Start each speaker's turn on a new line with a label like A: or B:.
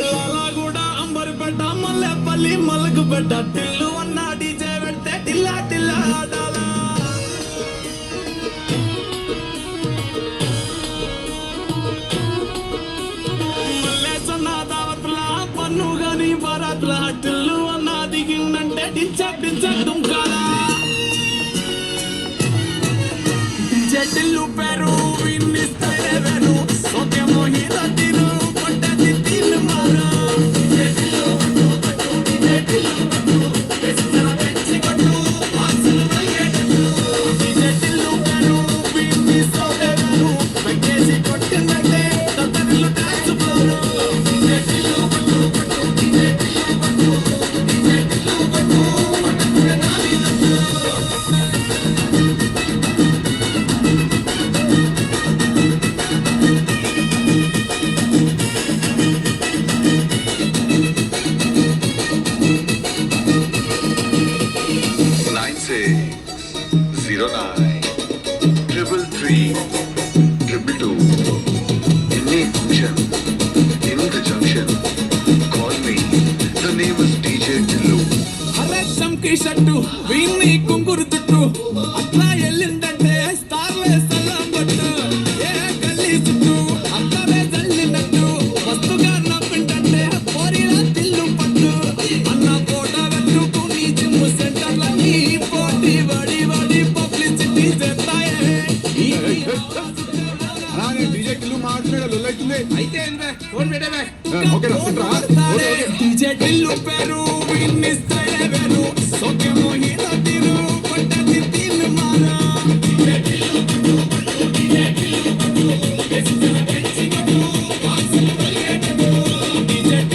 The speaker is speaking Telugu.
A: లాలాగూడ అంబర్పేట మల్లెపల్లి మలకుపేట టిల్లు అన్న డీజే పెడితే టిల్లా టిల్లా ఆడాలా మల్లేసన్న దావత్ల పన్ను గాని బారాత్ల టిల్లు అన్న దిగిందంటే డించక్ డించక్ దుంకాలా డీజే టిల్లు పేరు విన్నిస్తాడే వేరు ఓకే మోహిత తిరు పట్టది తిల్లు మారా డీజే టిల్లు పట్టు డీజే టిల్లు పట్టు వెచ్చన వెచ్చి కొట్టు వాసన వైగెట్టు డీజే టిల్లు పేరు విన్నిస్తాడే వేరు వెంకేసి కొట్టిందంటే తత్తరిల్లు డాన్స్ ఫ్లోర్ డీజే టిల్లు పట్టు డీజే టిల్లు పట్టు డీజే టిల్లు పట్టు పట్టకునే నాది నట్టు
B: 9609 333 222. Any function in the junction, call me. The name is DJ Tillu.
A: అరే చంకి షట్టు వీన్ని కుంగురు తుట్టు అట్లా ఎల్లిందంటే స్టార్లే సలాం కొట్టు ఏ గల్లీ చుట్టూ అక్కడే జల్లినట్టు మస్తుగా నవ్విందంటే పోరిలా తిల్లు పట్టు అన్న ఫోటో పెట్టుకుని జిమ్ సెంటర్లని పోటీ వడి వడి పబ్లిసిటీ చేస్తాయే
C: డీజే టిల్లు మాట్లాడే లొల్లైతుంది
A: అయితే ఏందే ఫోన్ పెట్టేవే
C: ఓకే
A: డీజే టిల్లు పేరు విన్నిస్తాడే వేరు సోకే మోహిత తిరు